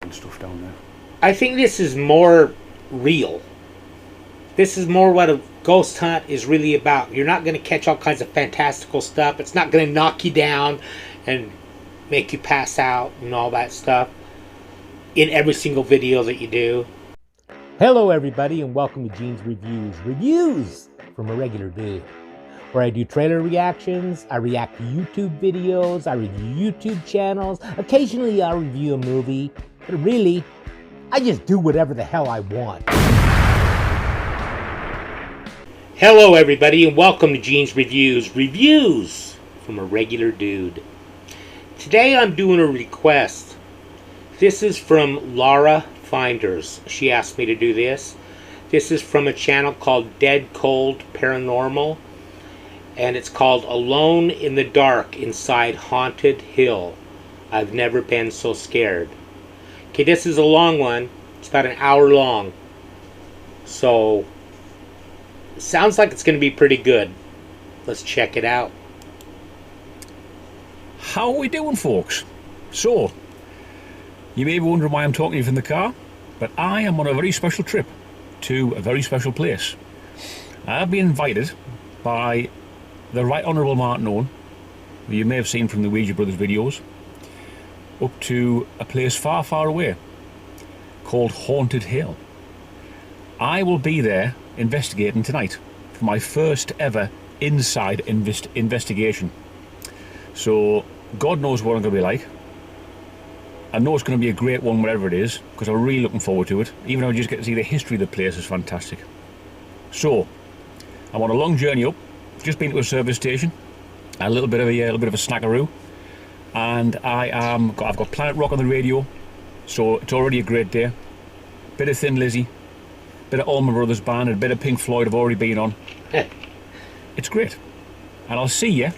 and stuff down there. I think this is more real. This is more what a ghost hunt is really about. You're not going to catch all kinds of fantastical stuff. It's not going to knock you down and make you pass out and all that stuff in every single video that you do. Hello everybody and welcome to Gene's Reviews. Reviews from a regular dude. Where I do trailer reactions, I react to YouTube videos, I review YouTube channels, occasionally I'll review a movie, but really, I just do whatever the hell I want. Hello everybody and welcome to Gene's Reviews. Reviews from a regular dude. Today I'm doing a request. This is from Laura Finders. She asked me to do this. This is from a channel called Dead Cold Paranormal. And it's called Alone in the Dark Inside Haunted Hill. I've never been so scared. Okay, this is a long one. It's about an hour long. So, it sounds like it's going to be pretty good. Let's check it out. How are we doing, folks? So, you may be wondering why I'm talking to you from the car, but I am on a very special trip to a very special place. I've been invited by the Right Honourable Martin Owen, who you may have seen from the Ouija Brothers videos, up to a place far, far away called Haunted Hill. I will be there investigating tonight for my first ever inside investigation. So God knows what I'm going to be like. I know it's going to be a great one, whatever it is, because I'm really looking forward to it. Even though I just get to see the history of the place is fantastic. So I'm on a long journey up. Just been to a service station, a little bit of a snackaroo, and I've got Planet Rock on the radio, so it's already a great day. Bit of Thin Lizzy, bit of Allman Brothers Band, and a bit of Pink Floyd I've already been on. It's great, and I'll see you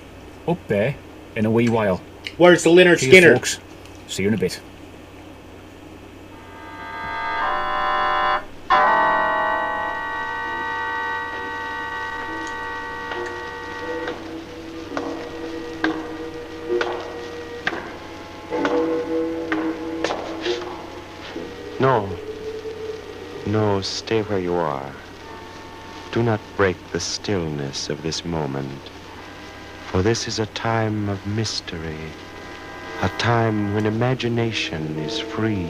up there in a wee while. Where's the Leonard Cheers, Skinner? Folks. See you in a bit. No, stay where you are. Do not break the stillness of this moment, for this is a time of mystery, a time when imagination is free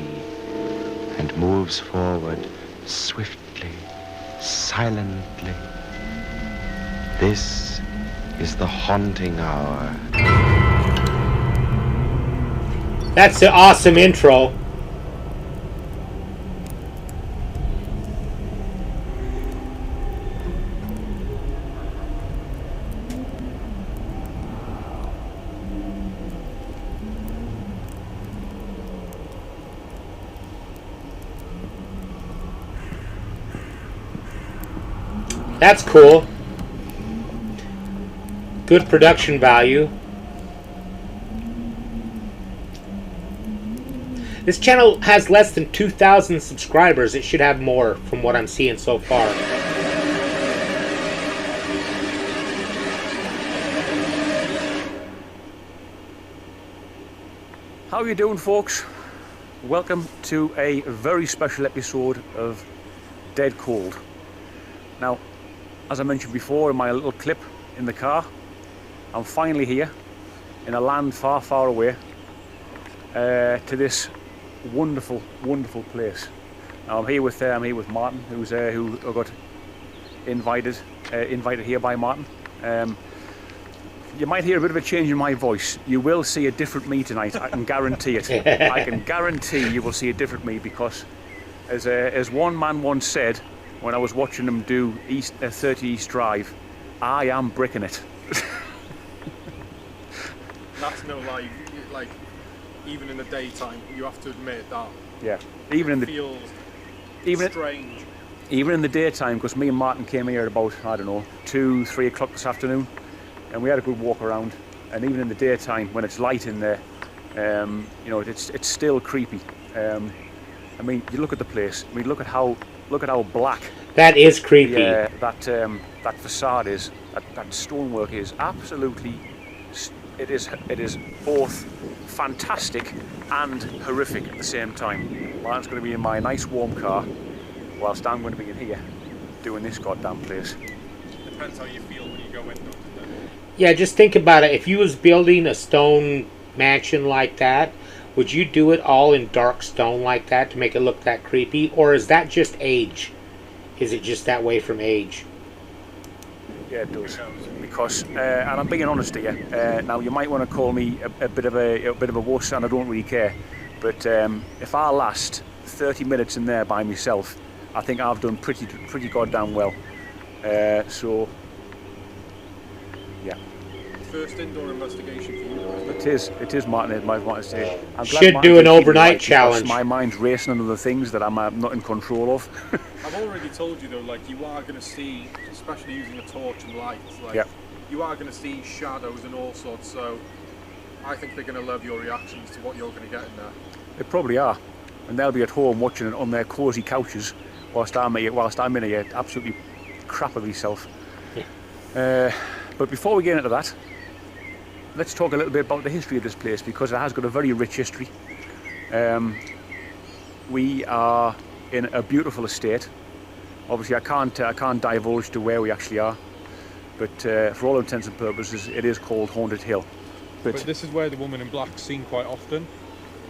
and moves forward swiftly, silently. This is the haunting hour. That's the awesome intro. That's cool. Good production value. This channel has less than 2,000 subscribers. It should have more from what I'm seeing so far. How are you doing, folks? Welcome to a very special episode of Dead Cold. Now, as I mentioned before in my little clip in the car, I'm finally here in a land far, far away to this wonderful, wonderful place. Now, I'm here with Martin, who I got invited here by Martin. You might hear a bit of a change in my voice. You will see a different me tonight. I can guarantee it. I can guarantee you will see a different me because, as one man once said, when I was watching them do 30 East Drive, I am bricking it. That's no lie. Like, even in the daytime, you have to admit that. Yeah, even in the feels strange. Even in the daytime, because me and Martin came here at about, I don't know, 2-3 o'clock this afternoon, and we had a good walk around. And even in the daytime, when it's light in there, you know, it's still creepy. I mean, you look at the place. I mean, look at how black. That is creepy. That facade is. That stonework is absolutely it is both fantastic and horrific at the same time. Mine's going to be in my nice warm car, whilst I'm going to be in here doing this goddamn place. Depends how you feel when you go in, doesn't it? Yeah, just think about it. If you was building a stone mansion like that, would you do it all in dark stone like that to make it look that creepy? Or is that just age? Is it just that way from age? Yeah, it does. Because, and I'm being honest here. Now, you might want to call me a bit of a wuss, and I don't really care. But if I last 30 minutes in there by myself, I think I've done pretty goddamn well. So, yeah. First indoor investigation for you, isn't it? It is, Martin. It might want to say. I'm glad Should Martin's do an keeping me overnight right, challenge. because my mind's racing on other things that I'm not in control of. I've already told you though, like you are going to see, especially using a torch and lights, like Yep. you are going to see shadows and all sorts. So I think they're going to love your reactions to what you're going to get in there. They probably are, and they'll be at home watching it on their cosy couches whilst I'm in here absolutely crap of myself. But before we get into that, let's talk a little bit about the history of this place, because it has got a very rich history. We are in a beautiful estate. Obviously, I can't divulge to where we actually are, but for all intents and purposes, it is called Haunted Hill. But this is where the woman in black's seen quite often.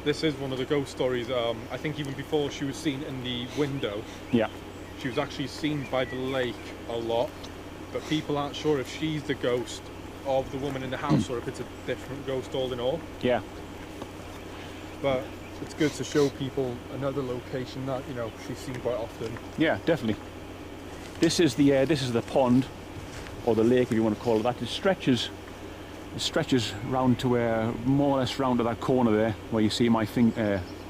This is one of the ghost stories. I think even before she was seen in the window, Yeah, she was actually seen by the lake a lot. But people aren't sure if she's the ghost of the woman in the house or if it's a different ghost all in all. yeah, But it's good to show people another location that, you know, she's seen quite often. yeah, definitely. This is the pond, or the lake if you want to call it that. It stretches round to more or less round to that corner there, where you see my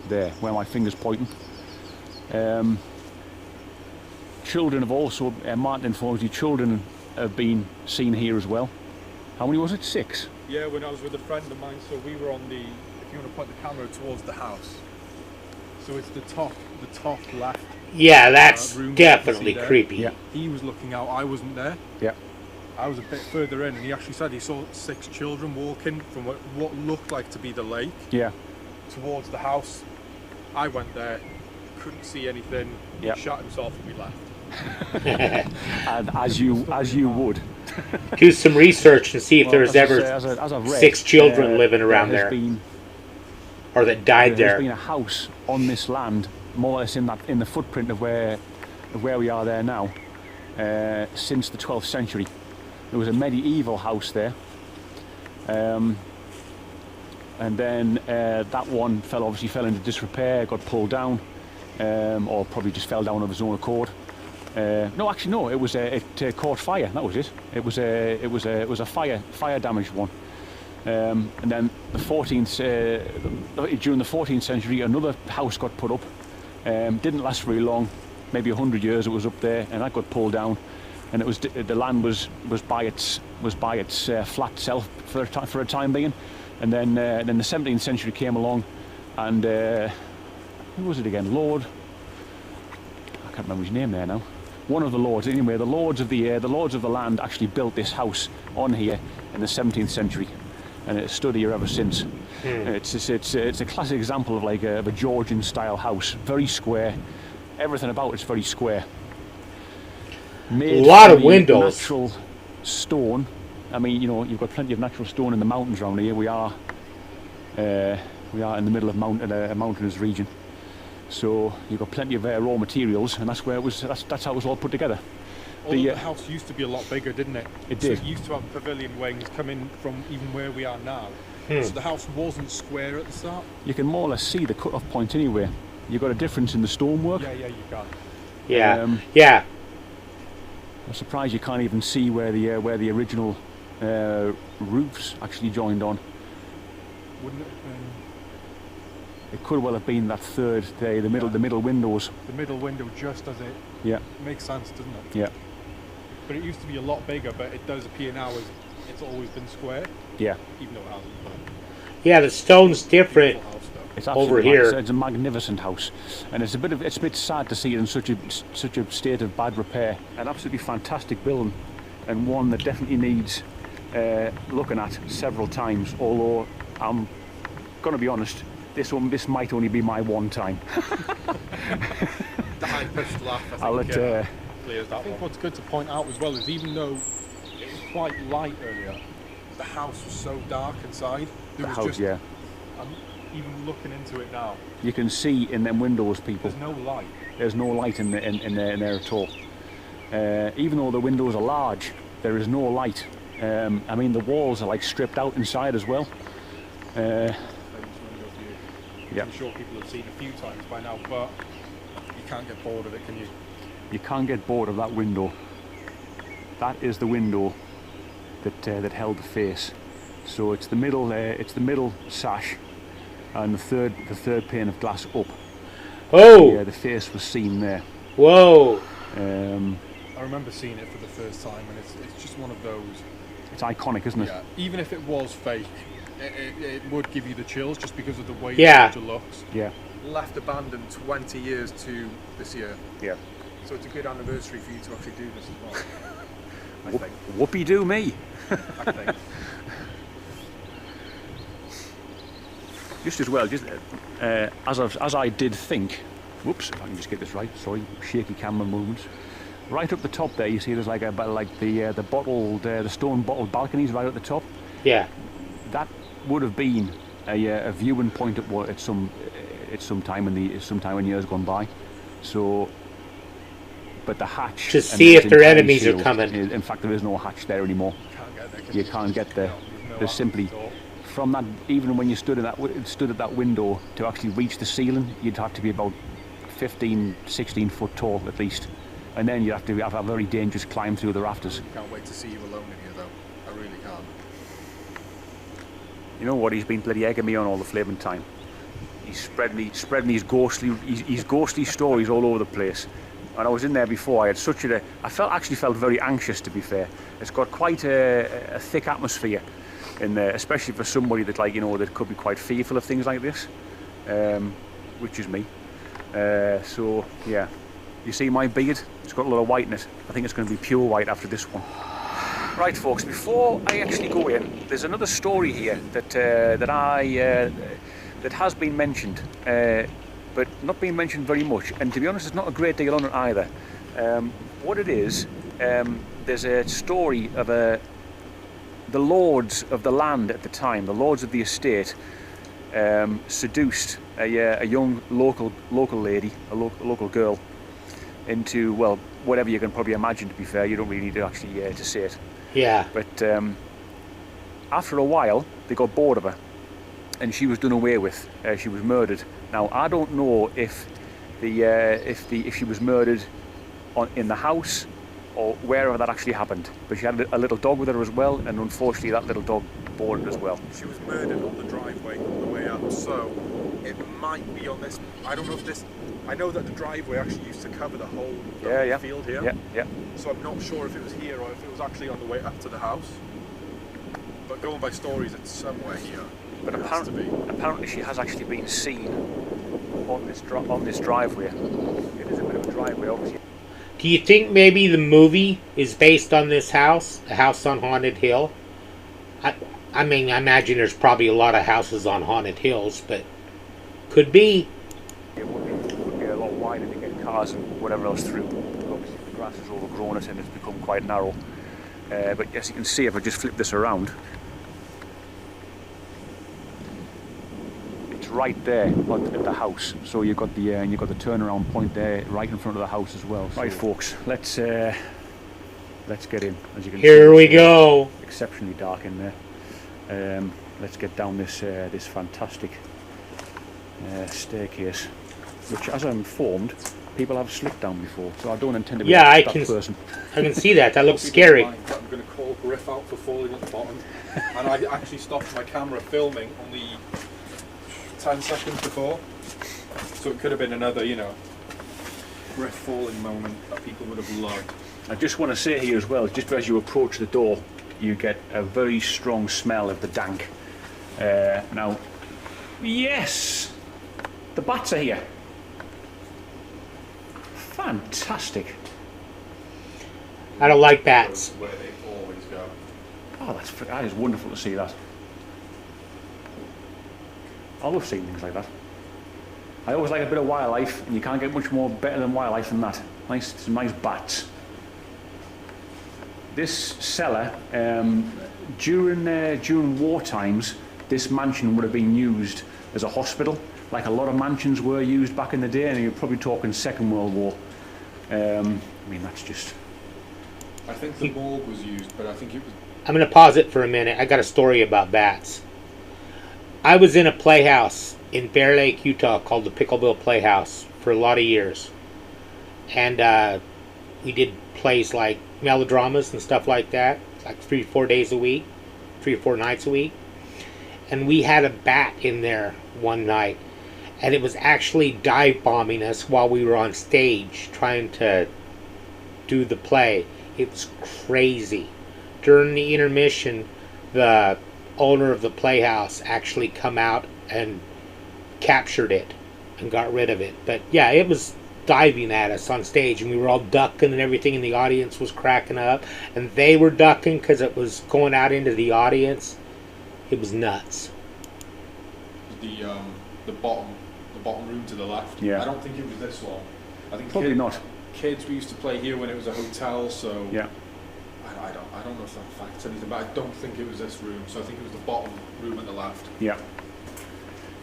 there, where my finger's pointing. Children have also, Martin informs you, children have been seen here as well. How many was it? 6? Yeah, when I was with a friend of mine, so we were on the, if you want to point the camera towards the house. So it's the top left. Yeah, that's room definitely there. creepy. Yeah. He was looking out, I wasn't there. Yeah. I was a bit further in, and he actually said he saw 6 children walking from what looked like to be the lake Yeah. towards the house. I went there, couldn't see anything. Yeah. He shot himself and we left. And as you would. Do some research and see if there's ever as I've read, 6 children living around there. there, has been, or that died There's there. been a house on this land, more or less in the footprint of where we are there now, since the 12th century. There was a medieval house there, and then that one obviously fell into disrepair, got pulled down, or probably just fell down of its own accord. No, actually, no. It was it caught fire. That was it. It was a fire damaged one. And then during the 14th century, another house got put up. Didn't last very long, maybe 100 years. It was up there, and that got pulled down. And it was the land was by its flat self for a time being. And then the 17th century came along, and who was it again? Lord. I can't remember his name there now. One of the lords, anyway, the lords of the land actually built this house on here in the 17th century, and it's stood here ever since. It's a classic example of like a Georgian style house, very square. Everything about it's very square. Made A lot from of the windows. Natural stone. I mean, you know, you've got plenty of natural stone in the mountains around here. We are in the middle of a mountainous region. So you've got plenty of raw materials, and that's where it was. That's how it was all put together. The house used to be a lot bigger, didn't it? It did. So it used to have pavilion wings coming from even where we are now. So the house wasn't square at the start. You can more or less see the cut-off point anyway. You've got a difference in the stonework. Yeah, you can. Yeah, yeah. I'm surprised you can't even see where the original roofs actually joined on. Wouldn't it have been It could well have been that third day, the middle windows. the middle window just as it Yeah, makes sense, doesn't it? yeah, But it used to be a lot bigger, but it does appear now as it's always been square, yeah. even though it hasn't. But Yeah, the stone's different. beautiful house, though. It's Over absolutely here. It's a magnificent house, and it's a bit sad to see it in such a state of bad repair. An absolutely fantastic building, and one that definitely needs looking at several times. Although I'm going to be honest, this might only be my one time. The high-pitched laugh, I think, I'll let, clears that. I think what's good to point out as well is even though it was quite light earlier, the house was so dark inside. There was just, yeah. I'm even looking into it now. You can see in them windows, people. There's no light. There's no light in there at all. Even though the windows are large, there is no light. I mean, the walls are like stripped out inside as well. Famous window view. Yeah. I'm sure people have seen a few times by now, but you can't get bored of it, can you? You can't get bored of that window. That is the window that held the face. So it's the middle sash, and the third pane of glass up. Oh! Yeah, the face was seen there. Whoa! I remember seeing it for the first time, and it's just one of those. It's iconic, isn't it? Yeah. Even if it was fake, it would give you the chills just because of the way Yeah. the picture looks. Yeah. Left abandoned 20 years to this year. Yeah. So it's a good anniversary for you to actually do this as well. I think. Whoopie do me. I think. Just as well, as I did think. Whoops! If I can just get this right. Sorry, shaky camera movements. Right up the top there, you see there's like the stone bottled balconies right at the top. Yeah. That would have been a viewing point at some time in years gone by. So, but the hatch To see if their enemies are coming. In fact, there is no hatch there anymore. You can't get there. There's simply from that. Even when you stood at that window to actually reach the ceiling, you'd have to be about 15, 16 foot tall at least, and then you have to have a very dangerous climb through the rafters. Can't wait to see you alone in here, though. I really can't. You know what? He's been bloody egging me on all the flaming time. He's spreading his ghostly stories all over the place. And I was in there before. I had actually felt very anxious, to be fair. It's got quite a thick atmosphere in there, especially for somebody that that could be quite fearful of things like this, which is me. So yeah, you see my beard? It's got a lot of white in it. I think it's going to be pure white after this one. Right, folks. Before I actually go in, there's another story here that has been mentioned, but not been mentioned very much. And to be honest, there's not a great deal on it either. What it is, there's a story of the lords of the land at the time, the lords of the estate, seduced a young local lady, a local girl, into, well, whatever you can probably imagine. To be fair, you don't really need to actually to say it. Yeah. But after a while, they got bored of her, and she was done away with. She was murdered. Now, I don't know if she was murdered in the house or wherever that actually happened. But she had a little dog with her as well, and unfortunately, that little dog boarded as well. She was murdered on the driveway on the way up, so it might be on this. I don't know if this. I know that the driveway actually used to cover the whole field here. Yeah. So I'm not sure if it was here or if it was actually on the way up to the house. But going by stories, it's somewhere here. But apparently she has actually been seen on this driveway. It is a bit of a driveway, obviously. Do you think maybe the movie is based on this house, a house on Haunted Hill? I mean, I imagine there's probably a lot of houses on Haunted Hills, but could be. It would be a lot wider to get cars and whatever else through. Obviously, the grass is overgrown it and it's become quite narrow. But as you can see, if I just flip this around, it's right there at the house. So you've got the turnaround point there, right in front of the house as well. So. Right, folks, let's get in. As you can see, Here we go. Exceptionally dark in there. Let's get down this fantastic staircase, which, as I'm informed, people have slipped down before. So I don't intend to be that person. I can see that. That looks scary. I'm going to call Griff out for falling at the bottom, and I actually stopped my camera filming only 10 seconds before, so it could have been another, Griff falling moment that people would have loved. I just want to say here as well, just as you approach the door, you get a very strong smell of the dank. Now, yes, the bats are here. Fantastic. I don't like bats. Where they always go. Oh, that is wonderful to see that. I love seeing things like that. I always like a bit of wildlife, and you can't get much more better than wildlife than that. Some nice bats. This cellar, during war times, this mansion would have been used as a hospital, like a lot of mansions were used back in the day, and you're probably talking Second World War. I mean, that's just... I think the morgue was used, but I think it was... I'm going to pause it for a minute. I got a story about bats. I was in a playhouse in Bear Lake, Utah, called the Pickleville Playhouse for a lot of years. And we did plays like melodramas and stuff like that, like 3 or 4 days a week, 3 or 4 nights a week. And we had a bat in there one night, and it was actually dive bombing us while we were on stage trying to do the play. It was crazy. During the intermission, the owner of the playhouse actually come out and captured it and got rid of it. But yeah, it was diving at us on stage, and we were all ducking and everything, and the audience was cracking up, and they were ducking because it was going out into the audience. It was nuts. The bottom room to the left. Yeah. I don't think it was this one. I think Probably not. Kids, we used to play here when it was a hotel, so Yeah. I don't know if that facts anything, but I don't think it was this room. So I think it was the bottom room at the left. Yeah.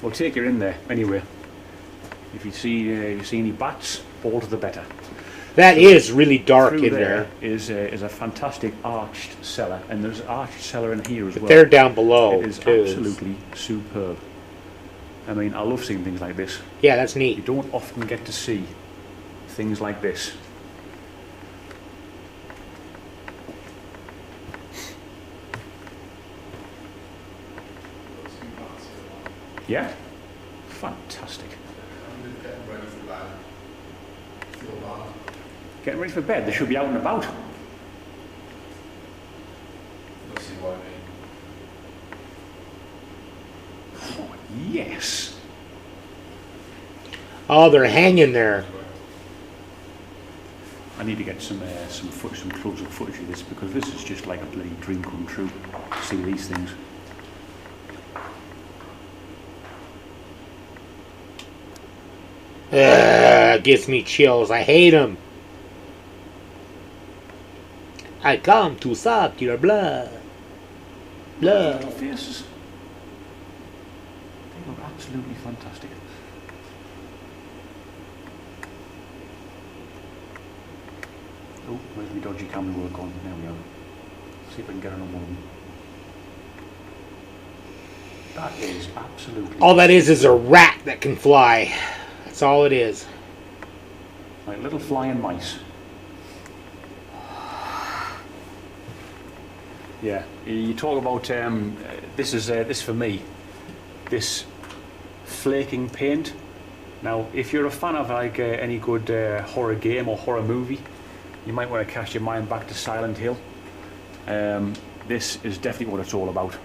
We'll take you in there anyway. If you see any bats, all to the better. That is really dark Through in there. is a fantastic arched cellar, and there's an arched cellar in here as But well. they're down below, It is too. absolutely superb. I mean, I love seeing things like this. Yeah, that's You neat. don't often get to see things like this. Yeah? Fantastic. Getting ready for bed? They should be out and about. Oh, yes. Oh, they're hanging there. I need to get some close-up footage of this, because this is just like a bloody dream come true to see these things. Gives me chills. I hate them. I come to suck your blood. Little Blood. faces. They look absolutely fantastic. Oh, where's my dodgy camera work on? There we are. See if I can get on one. That is absolutely... All that is a rat that can fly. That's all it is. like little flying mice. Yeah, you talk about this for me, this flaking paint. Now, if you're a fan of like any good horror game or horror movie, you might want to cast your mind back to Silent Hill. This is definitely what it's all about.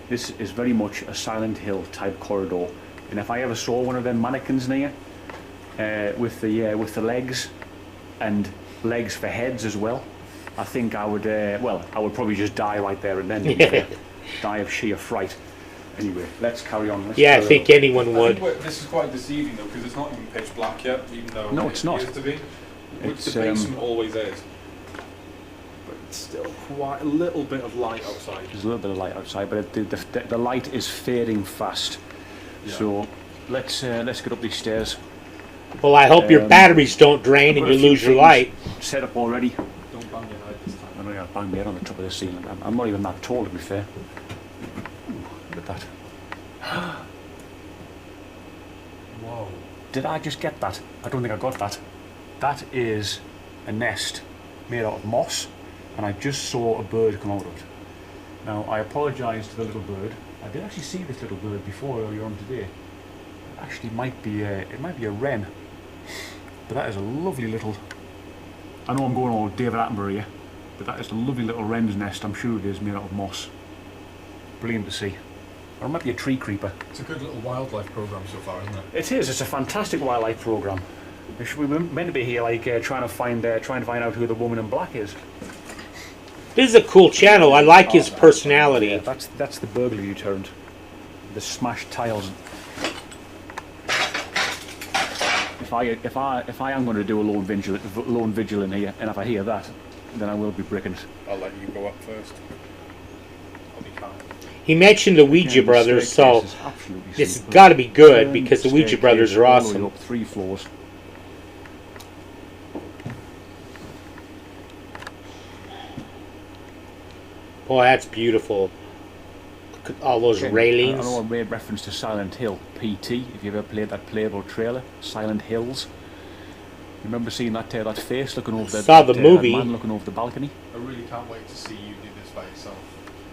This is very much a Silent Hill type corridor, and if I ever saw one of them mannequins near, with the legs and legs for heads as well, I think I would I would probably just die right there and then. Die of sheer fright. Anyway, let's carry on. I think anyone would. This is quite deceiving though, because it's not even pitch black yet, even though No, it it's not. appears to be. Which It's, the basement always is. But it's still quite a little bit of light outside. There's a little bit of light outside, but the light is fading fast. Yeah. So let's get up these stairs. Well, I hope your batteries don't drain and I've got you a few lose your things light. set up already. Don't bang your head this time. I'm going to bang my head on the top of the ceiling. I'm not even that tall, to be fair. Ooh, look at that. Whoa. Did I just get that? I don't think I got that. That is a nest made out of moss, and I just saw a bird come out of it. Now, I apologise to the little bird. I did actually see this little bird before earlier on today. It actually might be a wren. But that is a lovely little... I know I'm going all David Attenborough here, but that is a lovely little wren's nest. I'm sure it is, made out of moss. Brilliant to see. Or it might be a tree creeper. It's a good little wildlife programme so far, isn't it? It is. It's a fantastic wildlife programme. We were meant to be here, like trying to find out who the woman in black is. This is a cool channel. I like his personality. Yeah, that's the burglary deterrent. The smashed tiles. If I am going to do a lone vigil in here, and if I hear that, then I will be bricking it. I'll let you go up first. I'll be calm. He mentioned the Ouija Yeah, brothers, the so staircase is absolutely this has super. got to be good Turn because the Ouija staircase brothers are all the way awesome. Up 3 floors. Boy, that's beautiful. Look at all those railings. I know I made reference to Silent Hill, PT. If you ever played that playable trailer, Silent Hills. Remember seeing that face looking over the Saw the movie. that man looking over the balcony? I really can't wait to see you do this by yourself.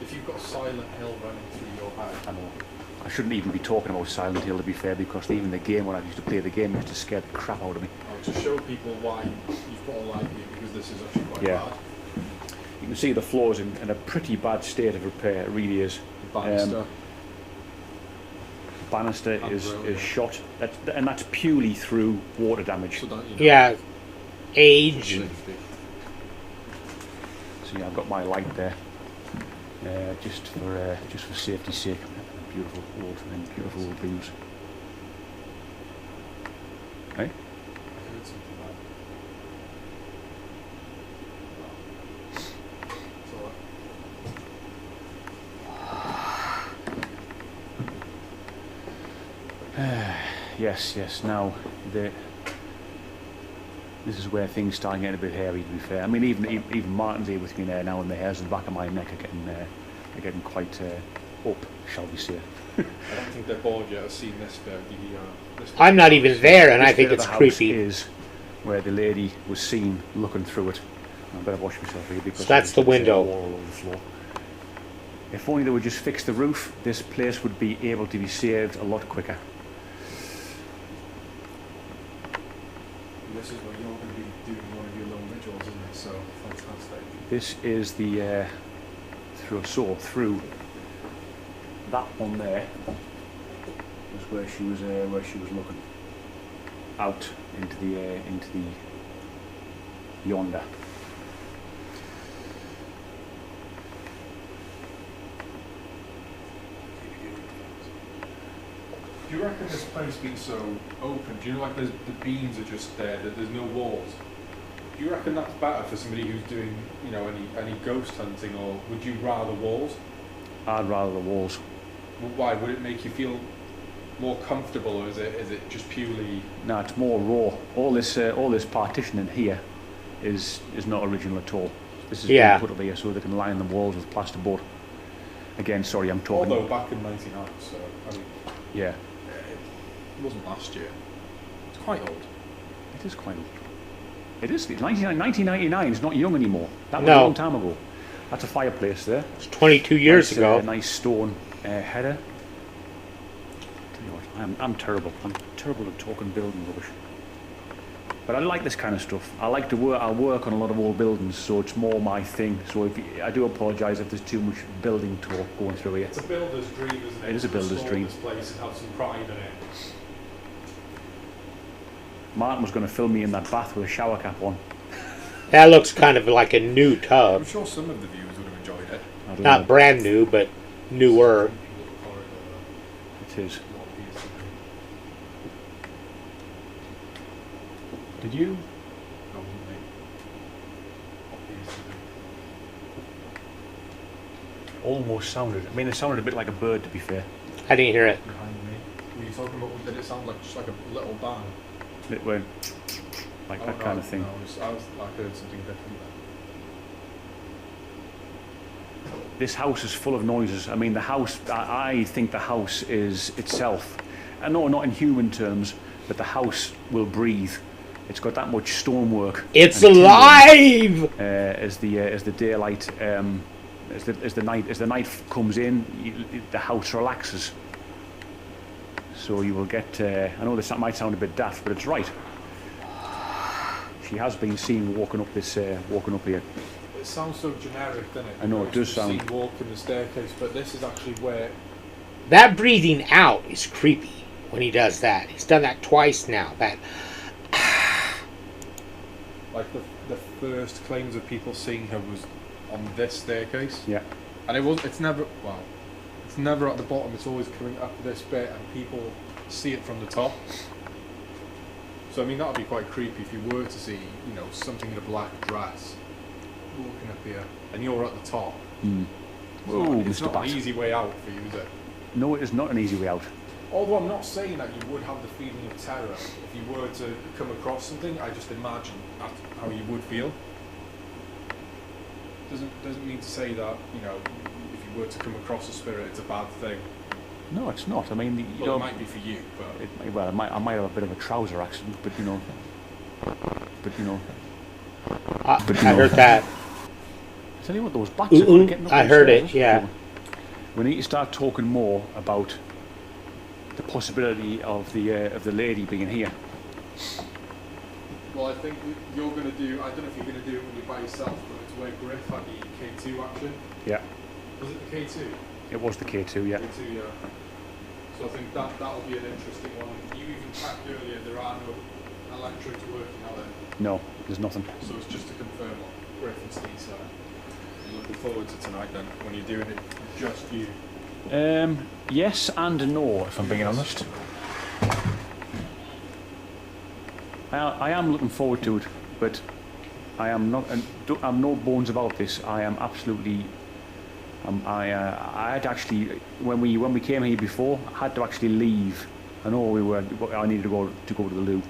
If you've got Silent Hill running through your head, I know. I shouldn't even be talking about Silent Hill, to be fair, because even the game, when I used to play the game, used to scare the crap out of me. to show people why you've got to like it, because this is actually quite Yeah. bad. You can see the floor's in a pretty bad state of repair, it really is. Banister. Banister And is grill, yeah. shot, and that's purely through water damage. So don't you know? Yeah, age. And So yeah, I've got my light there, just for safety's sake. Beautiful old views. Hey? I heard something like it's all right. Yes. Now this is where things start getting a bit hairy. To be fair, I mean even Martin's here with me there now, and the hairs on the back of my neck are getting quite up, shall we say? I don't think they're bored yet. I've seen this bit. This bit I'm not even there, and I This think bit of it's the house creepy. Is where the lady was seen looking through it. I better wash myself here because So that's the window. all over the floor. If only they would just fix the roof, this place would be able to be saved a lot quicker. This is what you're going to be doing one of your little rituals, isn't it? So fantastic. This is the through that one there was where she was looking out into the yonder. Do you reckon this place being so open, do you know, like the beams are just there, that there's no walls? Do you reckon that's better for somebody who's doing, you know, any ghost hunting, or would you rather walls? I'd rather the walls. Well, why? Would it make you feel more comfortable, or is it just purely... No, it's more raw. All this partitioning here is not original at all. This is Yeah. being put up here so they can line the walls with plasterboard. Again, sorry, I'm talking. Although back in 99, so, I mean, Yeah, it wasn't last year. It's quite old. it is quite old. It is. 1999 is not young anymore. That was No. a long time ago. That's a fireplace there. It's 22 years Nice, ago. nice stone header. Tell you what, I'm terrible. I'm terrible at talking building rubbish. But I like this kind of stuff. I like to work. I work on a lot of old buildings, so it's more my thing. So I do apologise if there's too much building talk going through here. It's a builder's dream, isn't it? It is a To builder's restore dream. This place and have some pride in it. Martin was going to film me in that bath with a shower cap on. That looks kind of like a new I'm tub. sure some of the viewers would have enjoyed it. I don't Not know. brand new, but newer. It is. Did you? Almost sounded. I mean, it sounded a bit like a bird, to be fair. I didn't hear it. Behind me. Were you talking about, did it sound like just like a little bang? It went like that kind of thing. No, I heard something different there. This house is full of noises. I mean, the house, I think the house is itself, and no, not in human terms, but the house will breathe. It's got that much stonework. It's and alive! as the daylight, as the night comes in, the house relaxes. So you will get. I know this might sound a bit daft, but it's right. She has been seen walking up here. It sounds so generic, doesn't it? I know, it does sound- Seen walking the staircase, but this is actually where... That breathing out is creepy when he does that. He's done that twice now. That Like the first claims of people seeing her was on this staircase. Yeah. And it's never at the bottom, it's always coming up this bit and people see it from the top. So I mean that would be quite creepy if you were to see, you know, something in a black dress walking up here and you're at the top. It's not an easy way out for you, is it? No, it is not an easy way out. Although I'm not saying that you would have the feeling of terror if you were to come across something. I just imagine that's how you would feel. Doesn't mean to say that, you know, if you were to come across a spirit, it's a bad thing. No, it's not. I mean, Well, it might be for you, but I might have a bit of a trouser accident, but you know. I heard that. I tell you what, those bats are getting up I those heard stairs. it, yeah. We need to start talking more about the possibility of the lady being here. well, I think you're going to do. I don't know if you're going to do it when you're by yourself, but it's where Griff had the K2 action. Yeah, Was it the K2? it was the K2. Yeah. K2, yeah. So I think that'll be an interesting one. You even checked earlier. There are no electrics working, are there? No, there's nothing. So it's just to confirm what Griff and Steve said. You're looking forward to tonight then, when you're doing it just you. Yes and no, if I'm being honest. I am looking forward to it, but I am not. I'm no bones about this. I am absolutely. I had actually when we came here before, I had to actually leave. I know I needed to go to the loo,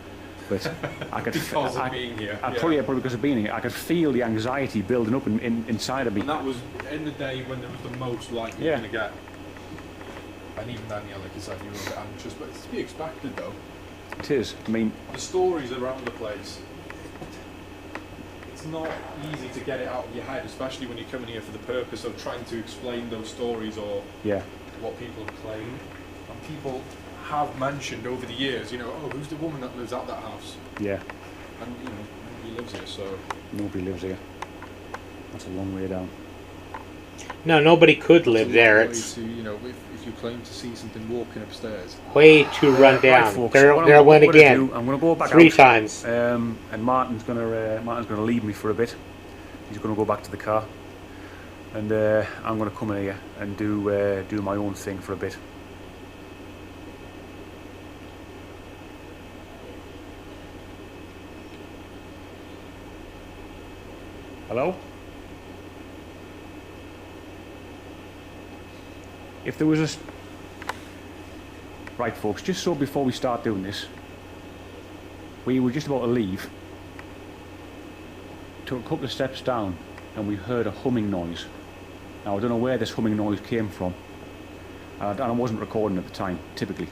but I could Because of being here. probably because of being here. I could feel the anxiety building up inside of me. And that was in the day when there was the most likely you're going to get. And even then, yeah, like you said, you were a bit anxious, but it's to be expected though. It is. I mean, The stories around the place, it's not easy to get it out of your head, especially when you're coming here for the purpose of trying to explain those stories or yeah. what people have claimed. And people have mentioned over the years, you know, oh, who's the woman that lives at that house? Yeah. And, you know, nobody lives here, so... Nobody lives here. That's a long way down. No, nobody could live there. Way It's to, you know, if you claim to see something walking upstaiz. way too run down. Right, folks, There what I I'm went gonna again. do, I'm going to go back 3 out. times. And Martin's gonna leave me for a bit. He's gonna go back to the car, and I'm gonna come in here and do my own thing for a bit. Hello? If there was right, folks, just so before we start doing this, we were just about to leave, took a couple of steps down, and we heard a humming noise. Now, I don't know where this humming noise came from, and I wasn't recording at the time, typically.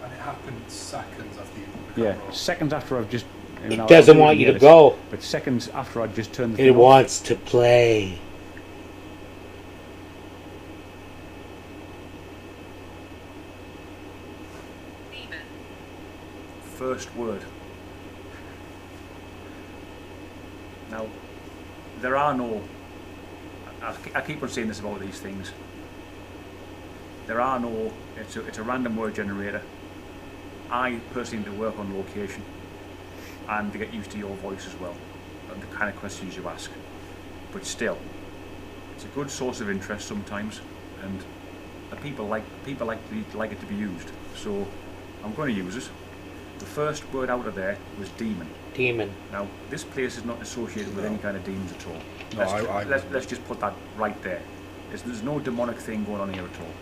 And it happened seconds after you put the Yeah, camera on. seconds after I've just... It doesn't want you to go. But seconds after I'd just turned the It thing off. wants to play. First word. Now, there are no... I keep on saying this about these things. There are no... It's a random word generator. I personally need to work on location and to get used to your voice as well and the kind of questions you ask. But still, it's a good source of interest sometimes, and people like it to be used. So I'm going to use it. The first word out of there was demon. Demon. Now, this place is not associated with any kind of demons at all. No, Let's just put that right there. There's no demonic thing going on here at all.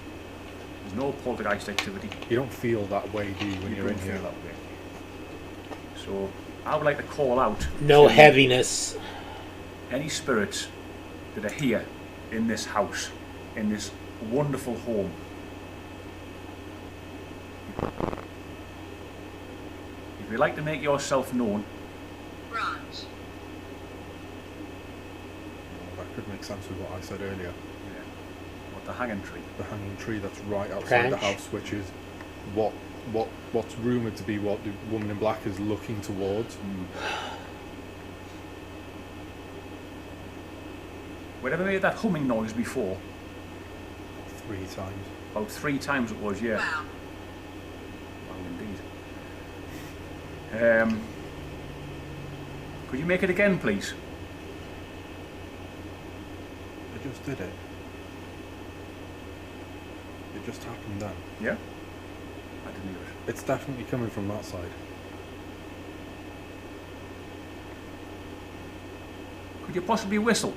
There's no poltergeist activity. You don't feel that way, do you, when You you're in don't here? feel that way. So, I would like to call out No to heaviness. any spirits that are here in this house, in this wonderful home. If you'd like to make yourself known, Branch. Well, that could make sense with what I said earlier. what the hanging tree. The hanging tree that's right outside the Branch. house, which is what's rumoured to be what the woman in black is looking towards. Whenever made that humming noise before, 3 times. about 3 times it was, yeah. Wow. Wow, indeed. Could you make it again, please? just did it. It just happened then. Yeah? I didn't hear it. It's definitely coming from that side. Could you possibly whistle?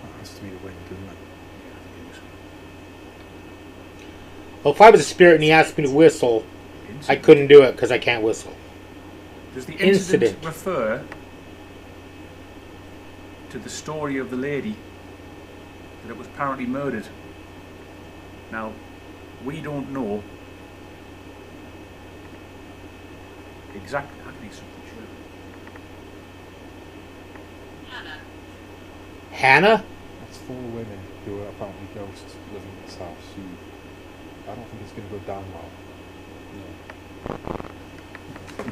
That has to be the wind, doesn't it? Well, if I was a spirit and he asked me to whistle, I couldn't do it because I can't whistle. Does the Incident. incident refer to the story of the lady that it was apparently murdered? Now, we don't know exactly. Hannah? That's 4 women who are apparently ghosts living in this house. I don't think it's going to go down well.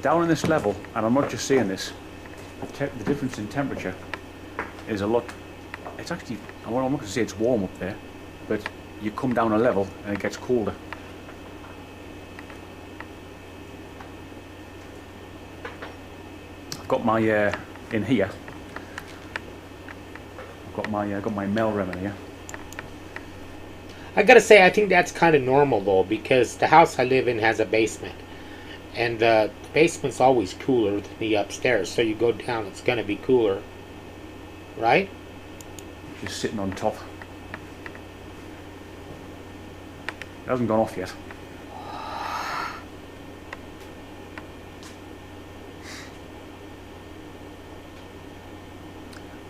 Down in this level, and I'm not just saying this, the difference in temperature is a lot. It's actually, I'm not going to say it's warm up there, but you come down a level and it gets colder. I've got my in here. I've got my Melrem in here. I gotta say, I think that's kind of normal though, because the house I live in has a basement, and the basement's always cooler than the upstairs. So you go down, it's gonna be cooler, right? Just sitting on top. It hasn't gone off yet.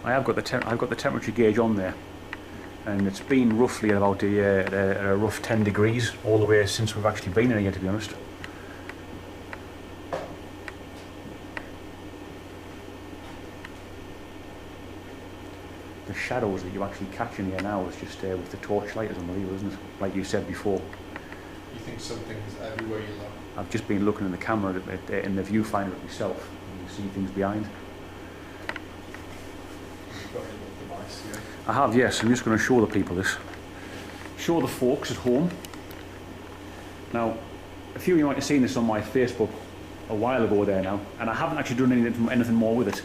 I've got the temperature gauge on there, and it's been roughly about a rough 10 degrees all the way since we've actually been in here, to be honest. The shadows that you actually catch in here now is just with the torchlight is unbelievable, isn't it? Like you said before. You think something's everywhere you look? I've just been looking in the camera in the viewfinder of myself, and you see things behind. You've got a little device here. I have, yes. I'm just going to show the people this. Show the folks at home. Now, a few of you might have seen this on my Facebook a while ago there now, and I haven't actually done anything more with it.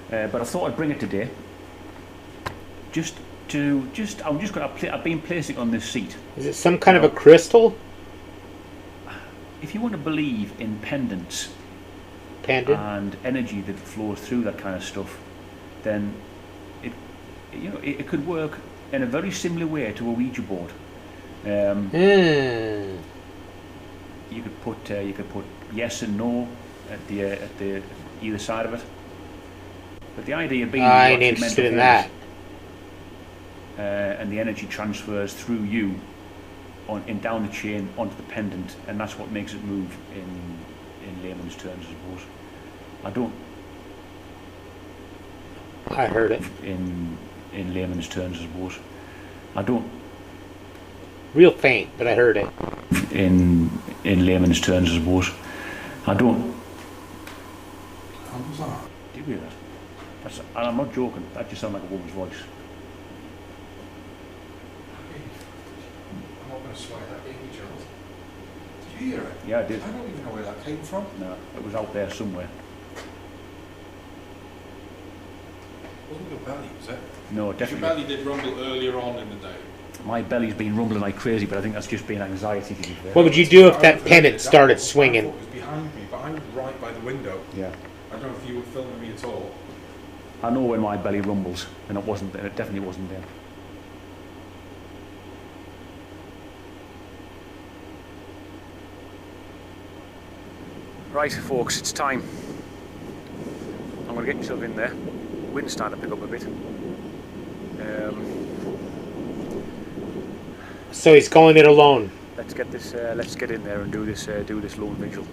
But I thought I'd bring it today. I've been placing it on this seat. Is it some kind of a crystal? If you want to believe in pendants Pendant? and energy that flows through that kind of stuff, then it could work in a very similar way to a Ouija board. You could put yes and no at the either side of it. But the idea being I ain't interested in that. And the energy transfers through you down the chain onto the pendant, and that's what makes it move in layman's terms, I suppose. I heard it. In layman's terms, I suppose. I don't. Real faint, but I heard it. In layman's terms, I suppose. I don't. How was that? Do you hear that? And I'm not joking. That just sounded like a woman's voice. I'm not going to swear that gave me chills. Did you hear it? Yeah, I did. I don't even know where that came from. No, it was out there somewhere. Wasn't your belly, was it? No, Your definitely. belly did rumble earlier on in the day. My belly's been rumbling like crazy, but I think that's just been anxiety, to be fair. What would you do if that pendant started swinging? I thought it was behind me, but I was right by the window. Yeah. I don't know if you were filming me at all. I know when my belly rumbles, and it wasn't there. It definitely wasn't there. Right, folks, it's time. I'm going to get yourself in there. Wind's starting to pick up a bit. So he's going it alone. Let's get this. Let's get in there and do this lone vigil.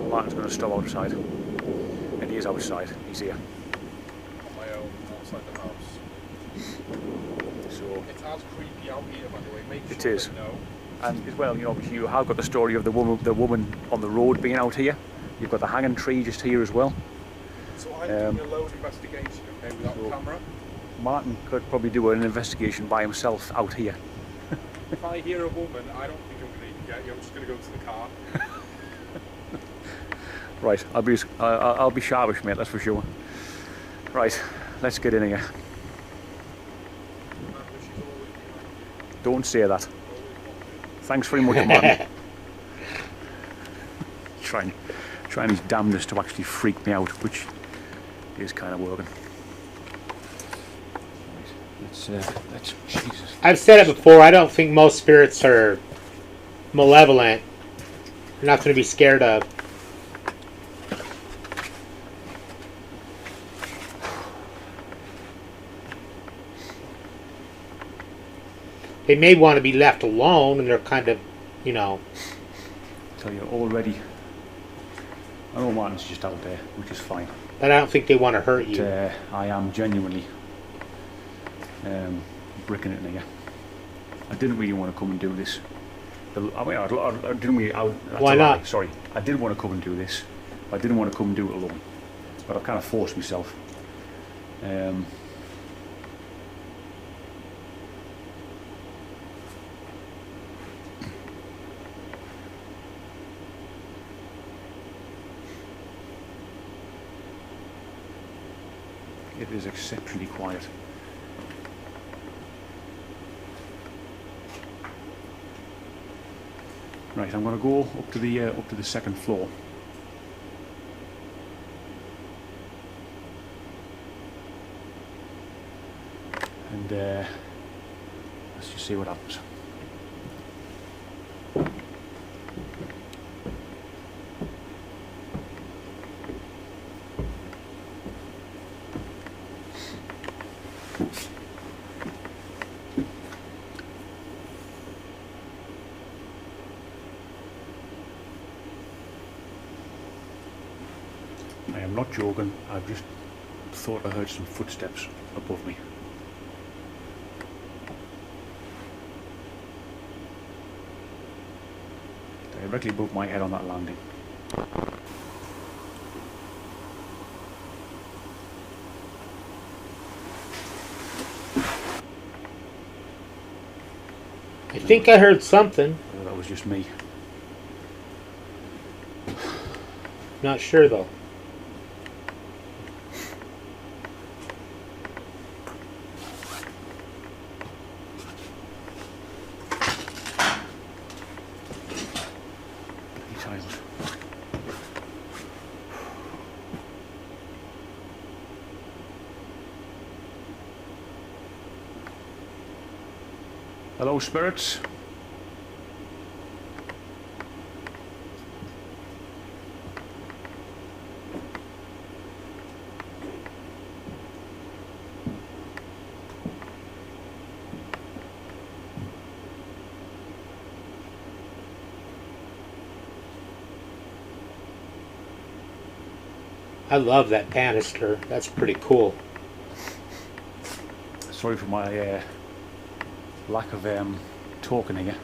Martin's going to stop outside, and he is outside. He's here. On my own, outside the house. So It's as creepy out here, by the way. Make It sure is. they know. and as well, obviously you have got the story of the woman on the road being out here. You've got the hanging tree just here as well. So I'm doing a load investigation, okay, without so- camera. Martin could probably do an investigation by himself out here. If I hear a woman, I don't think I'm going to even get you. I'm just going to go to the car. Right, I'll be sharpish, mate. That's for sure. Right, let's get in here. Don't say that. Thanks very much, man. Trying his damnedest to actually freak me out, which is kind of working. Let's Jesus. I've said it before, I don't think most spirits are malevolent. They're not going to be scared of. They may want to be left alone, and they're kind of, you know. Tell you already. I know Martin's just out there, which is fine. But I don't think they want to hurt you. I am genuinely bricking it in here. I didn't really want to come and do this. I didn't really. Why not? Sorry, I did want to come and do this. I didn't want to come and do it alone, but I kind of forced myself. It is exceptionally quiet. Right, I'm going to go up to the second floor. And let's just see what happens. I am not joking, I've just thought I heard some footsteps above me. Directly above my head on that landing. I think I heard something. That was just me. Not sure though. Tiles. Hello, spirits. I love that banister. That's pretty cool. Sorry for my lack of talking here,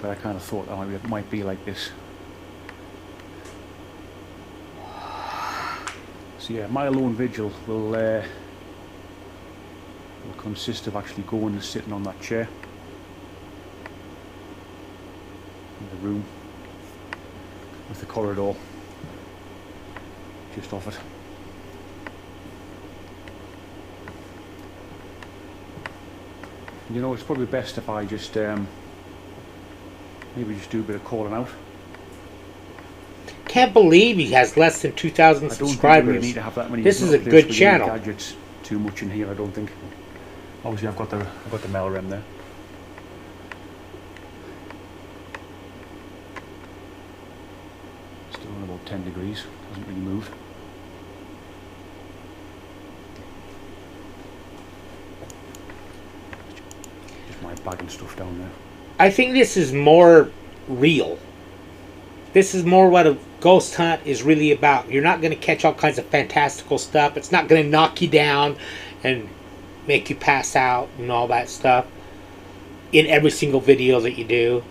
but I kind of thought that it might be like this. So yeah, my lone vigil will consist of actually going and sitting on that chair in the room with the corridor just off it. You know, it's probably best if I just maybe just do a bit of calling out. Can't believe he has less than 2,000 I don't think subscribers. we really need to have that many. This is a there's good really channel. Gadgets too much in here, I don't think. Obviously, I've got the mail rem there. Still on about 10 degrees. Hasn't really moved. Just my bag and stuff down there. I think this is more real. This is more what a ghost hunt is really about. You're not going to catch all kinds of fantastical stuff. It's not going to knock you down and make you pass out and all that stuff in every single video that you do.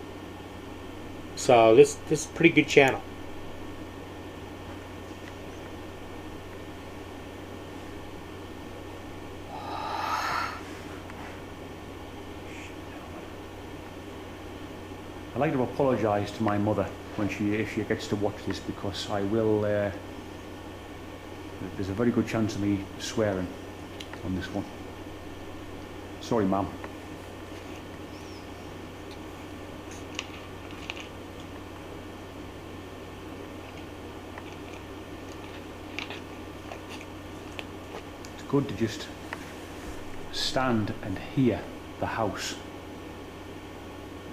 So this is a pretty good channel. I'd like to apologise to my mother when if she gets to watch this, because I will There's a very good chance of me swearing on this one. Sorry, ma'am. It's good to just stand and hear the house.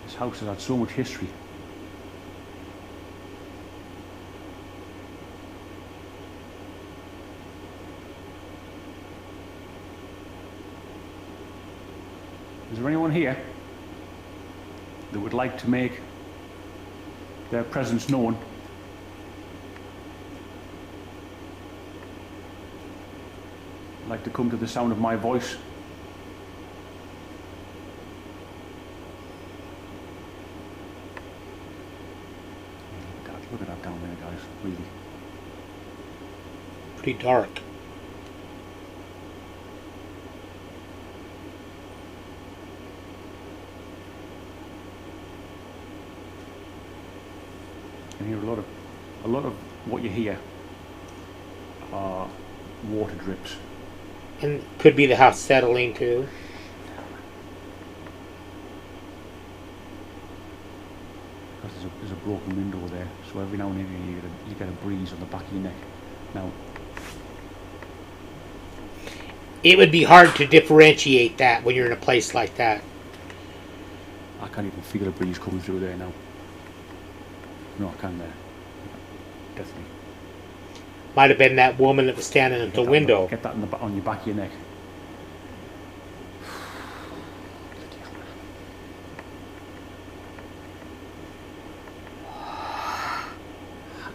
This house has had so much history. Is there anyone here that would like to make their presence known? Like to come to the sound of my voice? Look at that down there, guys, really. Pretty dark. You can hear a lot of what you hear are water drips. And could be the house settling too. Because there's a broken window there, so every now and then you get a breeze on the back of your neck. Now, It would be hard to differentiate that when you're in a place like that. I can't even feel a breeze coming through there now. No, I can there. Definitely. Might have been that woman that was standing at the window. Get that on your back of your neck.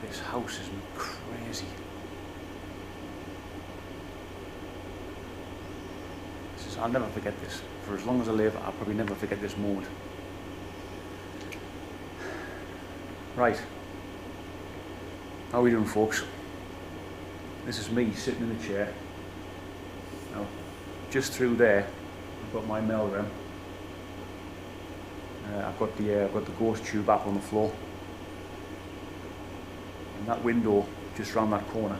This house is crazy. I'll never forget this. For as long as I live, I'll probably never forget this moment. Right. How are we doing, folks? This is me sitting in the chair. Now, just through there, I've got my Melrem. I've got the ghost tube up on the floor. And that window just round that corner.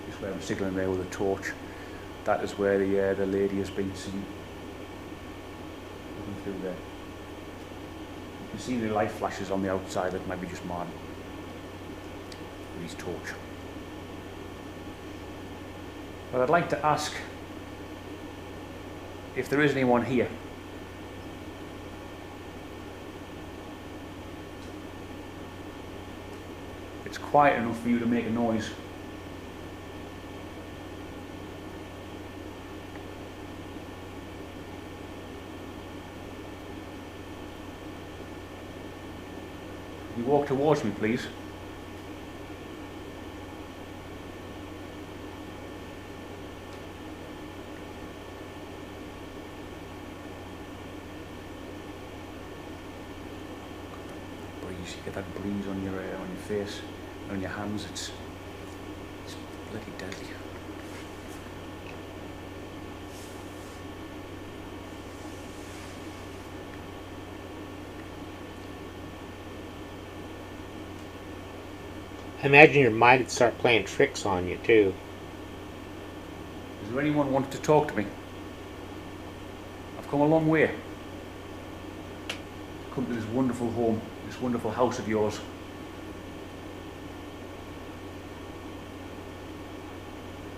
Just where I'm signaling there with a torch. That is where the lady has been seen. Looking through there. You can see the light flashes on the outside. That might be just mine. With his torch. But I'd like to ask if there is anyone here. It's quiet enough for you to make a noise. You walk towards me, please. Breeze, you get that breeze on your face, on your hands. It's bloody deadly. I imagine your mind would start playing tricks on you too. Is there anyone wanting to talk to me? I've come a long way. Come to this wonderful home, this wonderful house of yours.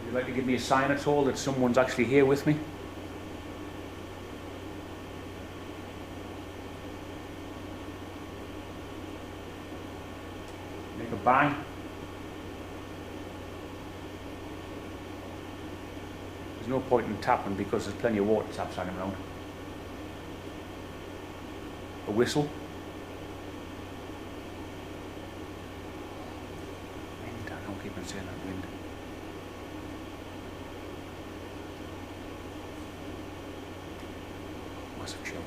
Would you like to give me a sign at all that someone's actually here with me? Make a bang. There's no point in tapping because there's plenty of water taps hanging around. A whistle. Wind, I don't keep on saying that, wind. Massive chill.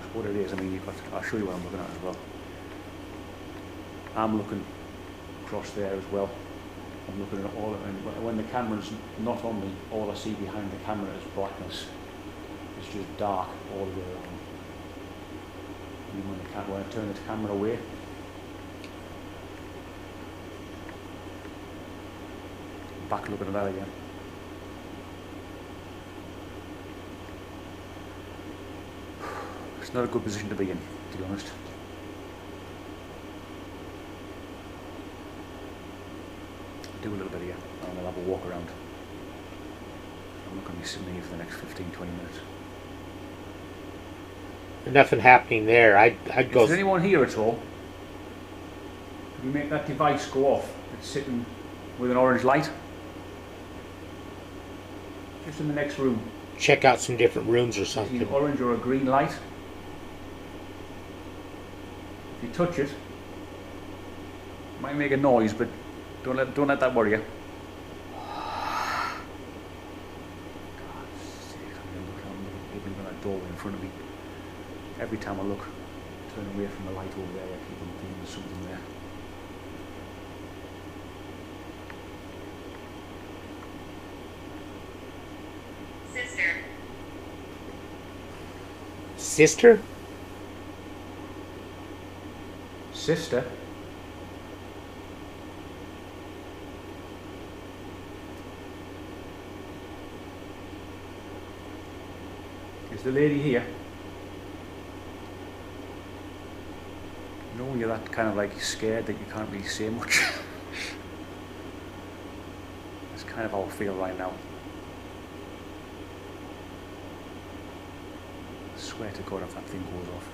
That's what it is. I mean, I'll show you what I'm looking at as well. I'm looking across there as well. I'm looking at all, and when the camera's not on me, all I see behind the camera is blackness. It's just dark all the way around. Even when I can't want to turn the camera away. Back looking at that again. It's not a good position to be in, to be honest. I'll do a little bit here, and I'll have a walk around. I'm not going to be sitting here for the next 15-20 minutes. Nothing happening there. I'd go. Is there anyone here at all? Can you make that device go off? It's sitting with an orange light. Just in the next room. Check out some different rooms or Either something. orange or a green light. If you touch it, it might make a noise, but don't let that worry you. God's sake, I'm looking at that doorway in front of me. Every time I look, turn away from the light over there, I keep on thinking there's something there. Sister? Sister? Is the lady here? No, you're that kind of like scared that you can't really say much. That's kind of how I feel right now. I swear to God if that thing goes off.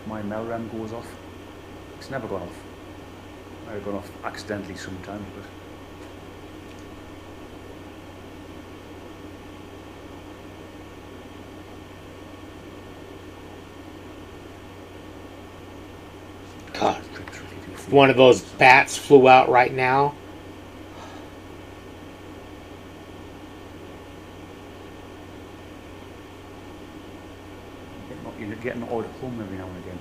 My Melram goes off. It's never gone off. Might have gone off accidentally sometimes, but God, if one of those bats flew out right now. you're getting odd hum every now and again.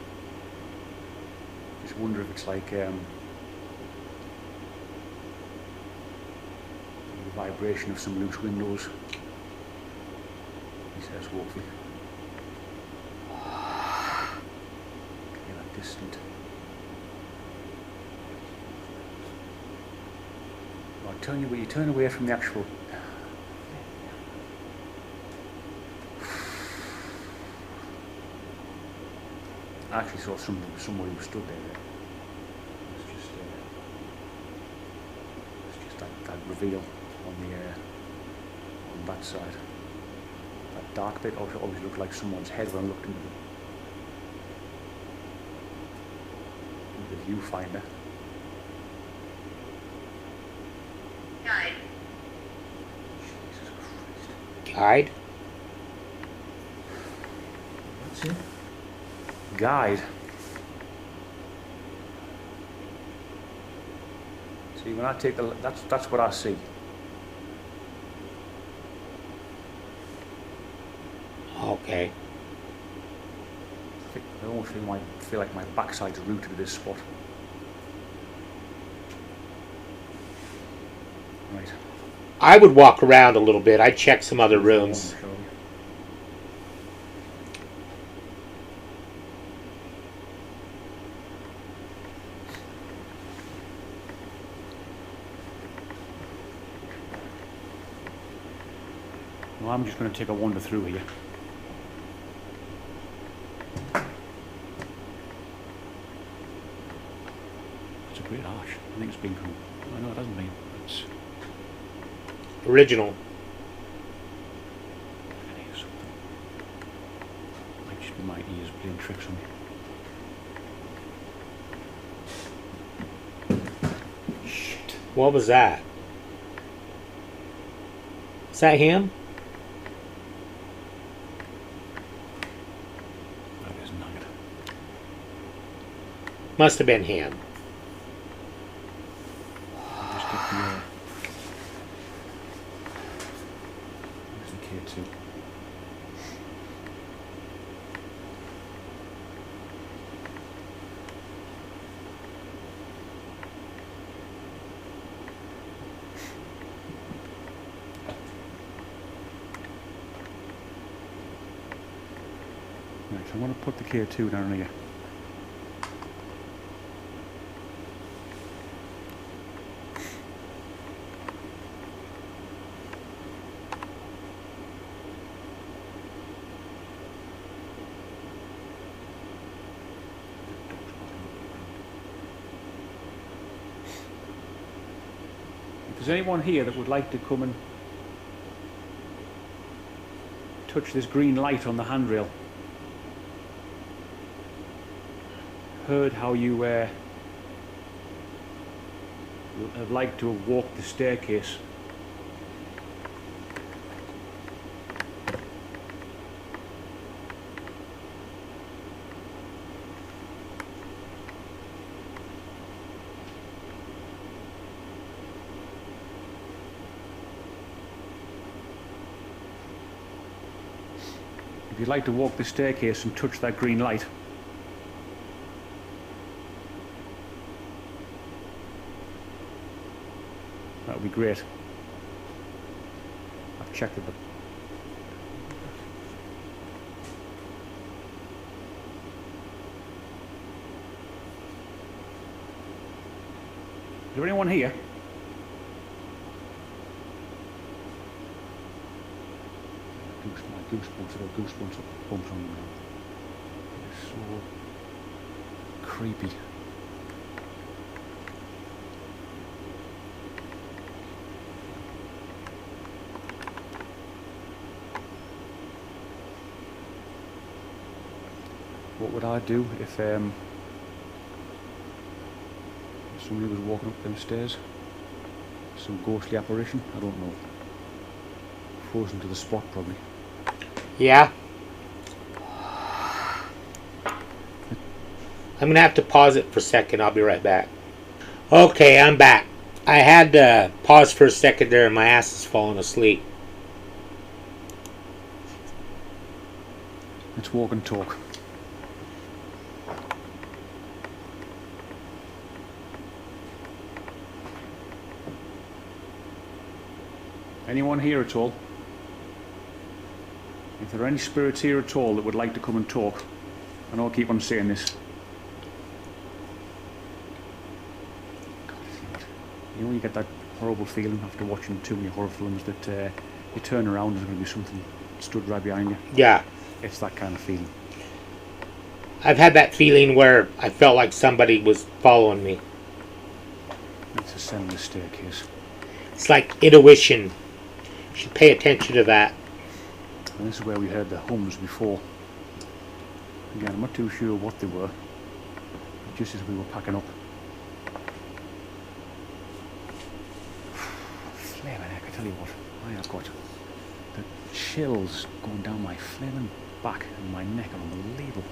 Just wonder if it's like the vibration of some loose windows. He says woefully. Yeah, that distant. Oh, you turn away from the actual. I actually saw somebody who stood there. It's just that reveal on that side. That dark bit always looked like someone's head when I looked into the viewfinder. Guide. Jesus Christ. Guide? What's it? Guide. See, when I take that's what I see. Okay. I almost feel like my backside's rooted to this spot. Right. I would walk around a little bit. I'd check some other rooms. Well, I'm just going to take a wander through here. It's a great arch. I think it's been from. Oh, no, it hasn't been. It's. Original. I can hear something. Might just be my ears playing tricks on me. Shit. What was that? Is that him? That is nugget. Must have been him. I'll just get the. Where's the kid too? So I'm going to put the K2 down here. If there's anyone here that would like to come and touch this green light on the handrail, heard how you have liked to have walked the staircase. If you'd like to walk the staircase and touch that green light, that would be great. I've checked it. Is there anyone here? Goosebumps, or goosebumps bumps on the ground. It's so creepy. What would I do if somebody was walking up them stairs? Some ghostly apparition? I don't know. Frozen to the spot, probably. Yeah. I'm gonna have to pause it for a second. I'll be right back. Okay, I'm back. I had to pause for a second there and my ass is falling asleep. Let's walk and talk. Anyone here at all? If there are any spirits here at all that would like to come and talk, and I'll keep on saying this. God, you know when you get that horrible feeling after watching too many horror films that you turn around and there's going to be something stood right behind you? Yeah. It's that kind of feeling. I've had that feeling where I felt like somebody was following me. Let's ascend the staircase. It's like intuition. You should pay attention to that. And this is where we heard the hums before. Again, I'm not too sure what they were. Just as we were packing up. Flaming heck, I tell you what. I have got the chills going down my flaming back and my neck are unbelievable.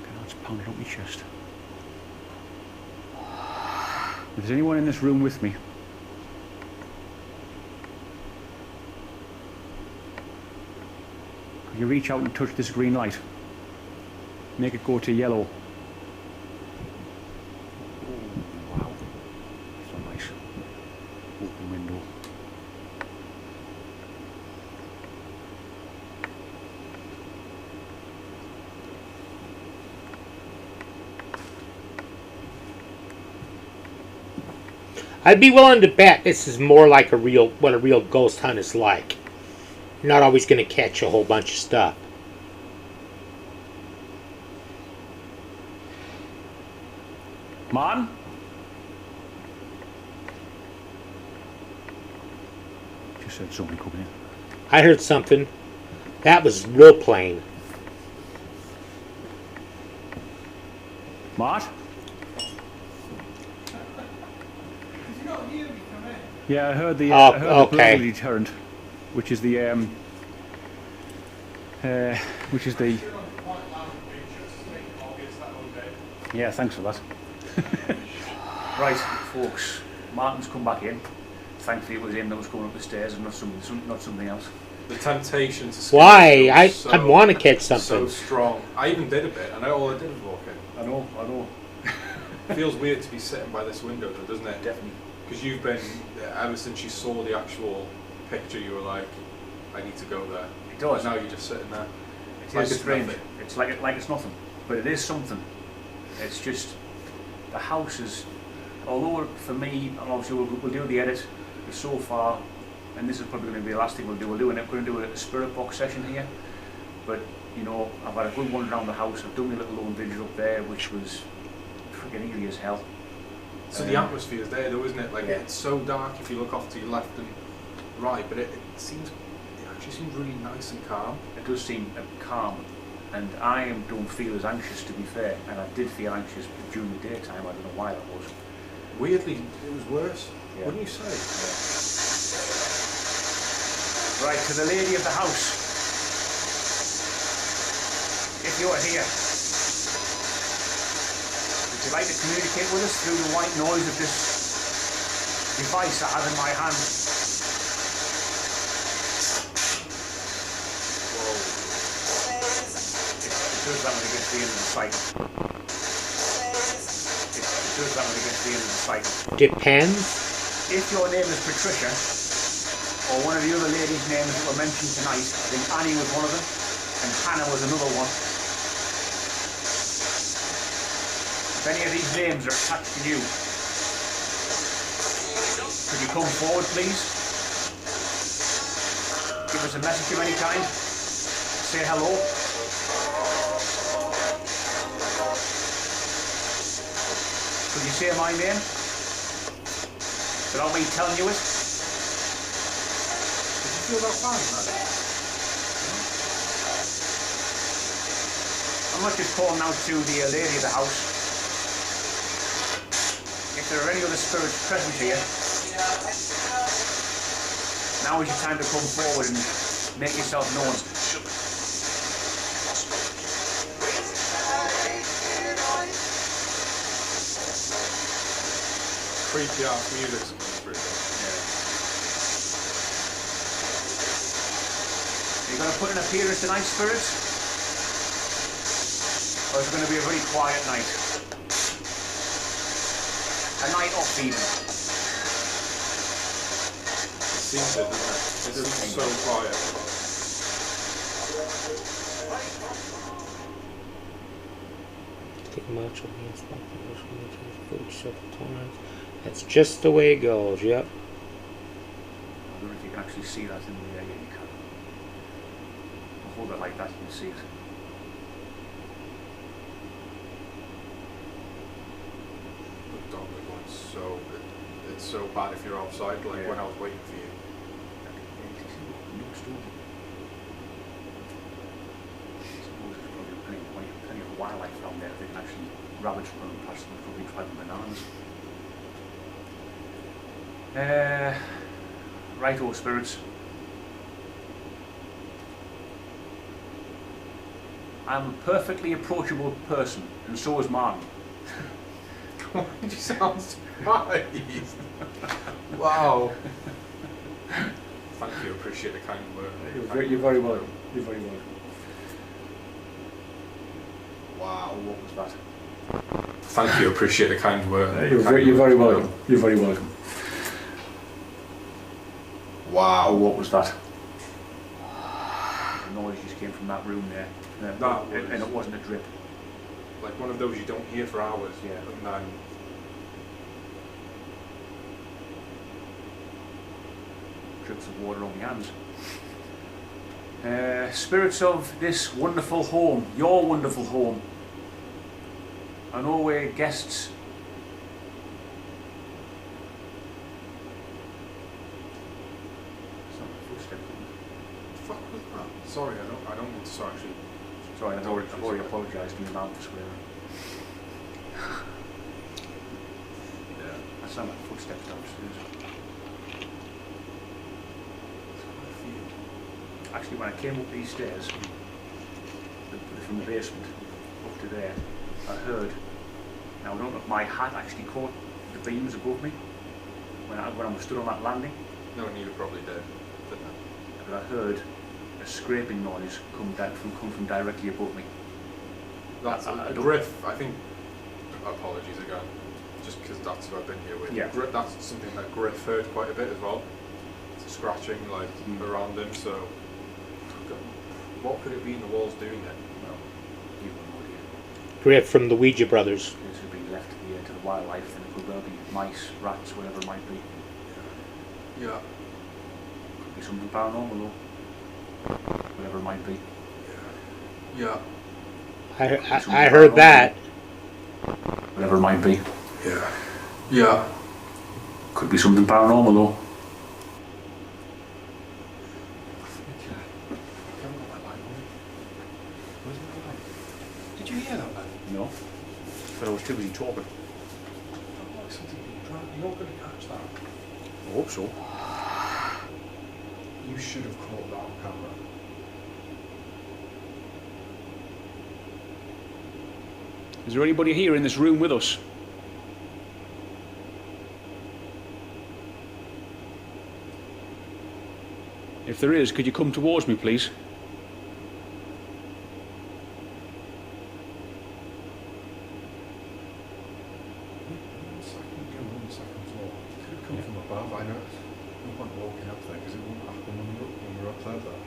God, it's pounding up my chest. If there's anyone in this room with me, could you reach out and touch this green light? Make it go to yellow. Oh, wow. So nice. Open window. I'd be willing to bet this is more like what a real ghost hunt is like. You're not always going to catch a whole bunch of stuff. Man? Just said somebody coming in. I heard something. That was real plain. Mart? Did you not hear me come in? Yeah, I heard the okay. burglary deterrent, which is the yeah, thanks for that. Right, folks, Martin's come back in. Thankfully, it was him that was coming up the stairs and not something else. The temptation to skip Why? is I'd want to catch so something. strong. I even did a bit. I know all I did was walk in. I know. It feels weird to be sitting by this window, though, doesn't it? Definitely. Because you've been, ever since you saw the actual picture, you were like, I need to go there. It does. Now you're just sitting there. It Like is it's strange. nothing. It's like it's nothing, but it is something. It's just the house is. Although for me, and obviously we'll do the edit. But so far, and this is probably going to be the last thing we'll do. We're going to do a spirit box session here. But you know, I've had a good one around the house. I've done my little lone vigil up there, which was freaking eerie as hell. So the atmosphere is there though, isn't it? Like Yeah. it's so dark if you look off to your left and right, but it actually seems really nice and calm. It does seem calm, and I don't feel as anxious, to be fair. And I did feel anxious during the daytime. I don't know why that was. Weirdly, it was worse. Yeah. Wouldn't you say? Right, to the lady of the house. If you're here, would you like to communicate with us through the white noise of this device I have in my hand? Whoa. It does that when it gets to the end of the cycle. It does that when it gets to the end of the cycle. Depends. If your name is Patricia, or one of the other ladies' names that were mentioned tonight, I think Annie was one of them, and Hannah was another one. If any of these names are attached to you, could you come forward, please? Give us a message of any kind. Say hello. Could you say my name? Without me telling you it? Did you feel that bad, man? I'm not just calling out to the lady of the house. If there are any other spirits present here, now is your time to come forward and make yourself known. Creepy ass music's coming through. Are you going to put in appearance tonight, spirits? Or is it going to be a very quiet night? A night off even. It seems it, doesn't it? It seems so quiet. Take much of me and stop the That's just the way it goes, yep. I don't know if you can actually see that in the yeah, you can. I'll hold it like that, you can see it. The dog is going so. It's so bad if you're outside. Like Yeah. when I was waiting for you. Plenty of wildlife around there. They can actually rabbits running past them, probably driving bananas. Righto, spirits. I'm a perfectly approachable person, and so is Martin. Why did you sound surprised? Wow. Thank you. Appreciate the kind word. You're very welcome. You're very welcome. Wow. What was that? Thank you. Appreciate the kind word. You're very welcome. You're very welcome. Wow. What was that? The noise just came from that room there. That was- And it wasn't a drip. Like one of those you don't hear for hours. Yeah. And then Drips of water on my hands. Spirits of this wonderful home, your wonderful home. I know where guests. It's not a footstep. fuck was that? Sorry, I don't mean to. Sorry, actually. Sorry, I've already apologised to my mum for swearing. Yeah. That sounded like footsteps downstairs. That's how I feel. Actually, when I came up these stairs, from the basement up to there, I heard. Now I don't know if my hat actually caught the beams above me when I was stood on that landing, No, and you probably did, didn't it? but I heard a scraping noise come from directly above me. That's I a don't- Griff. I think. Apologies again, just because that's who I've been here with. Yeah. That's something that Griff heard quite a bit as well. Scratching like around him, so what could it be in the walls doing then? Well, you have no idea. Griff from the Ouija Brothers. This would be left to the wildlife, and it could well be mice, rats, whatever it might be. Yeah. Could be something paranormal though. Whatever it might be. Yeah. I heard that. Whatever it might be. Yeah. Yeah. Could be something paranormal though. Did you hear that, man? No. But I was too busy talking. Like something being drowned. You're not going to catch that. I hope so. You should have caught that on camera. Is there anybody here in this room with us? If there is, could you come towards me, please? On the second floor. It could have come from above. I know. No point walking up there because it won't happen when we're up there. Though.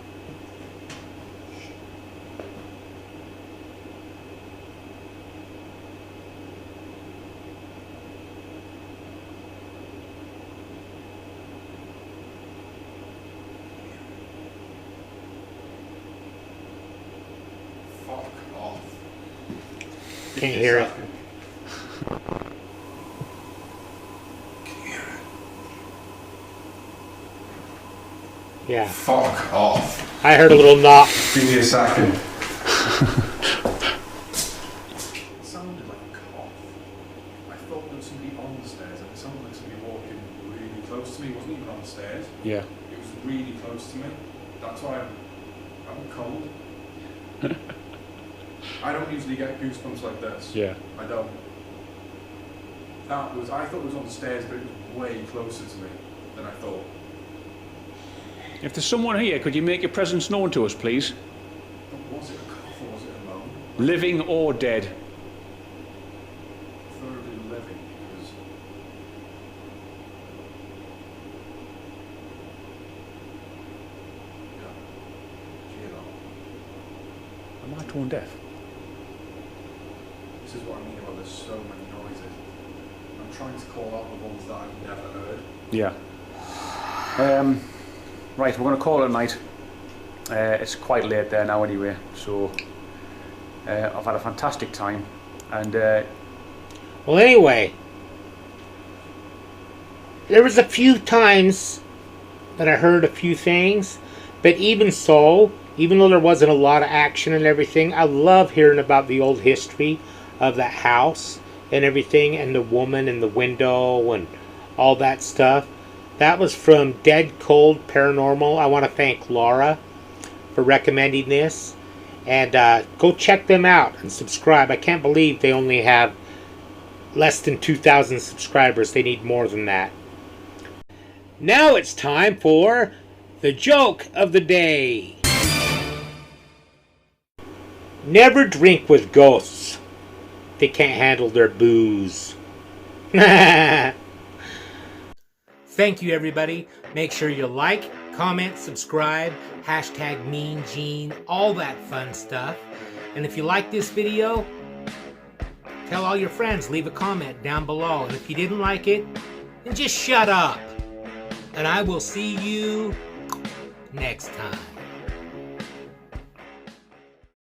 Fuck off. Can't hear it. Yeah. Fuck off. I heard a little knock. Give me a second. It sounded like a cough. I thought there was somebody on the stairs, and it sounded like somebody walking really close to me. It wasn't even on the stairs. Yeah. It was really close to me. That's why I'm cold. I don't usually get goosebumps like this. Yeah. I don't. I thought it was on the stairs, but it was way closer to me than I thought. If there's someone here, could you make your presence known to us, please? But was it a cough or was it a moan? Living or dead? Preferably living, because yeah. Do you hear that? Am I tone deaf? This is what I mean about there's so many noises. I'm trying to call out the ones that I've never heard. Yeah. Right, we're going to call it a night. It's quite late there now anyway, so I've had a fantastic time. And Well, anyway, there was a few times that I heard a few things, but even so, even though there wasn't a lot of action and everything, I love hearing about the old history of that house and everything, and the woman and the window and all that stuff. That was from Dead Cold Paranormal. I want to thank Laura for recommending this. And go check them out and subscribe. I can't believe they only have less than 2,000 subscribers. They need more than that. Now it's time for the joke of the day. Never drink with ghosts. They can't handle their booze. Thank you, everybody. Make sure you like, comment, subscribe, hashtag Mean Gene, all that fun stuff. And if you like this video, tell all your friends, leave a comment down below. And if you didn't like it, then just shut up. And I will see you next time.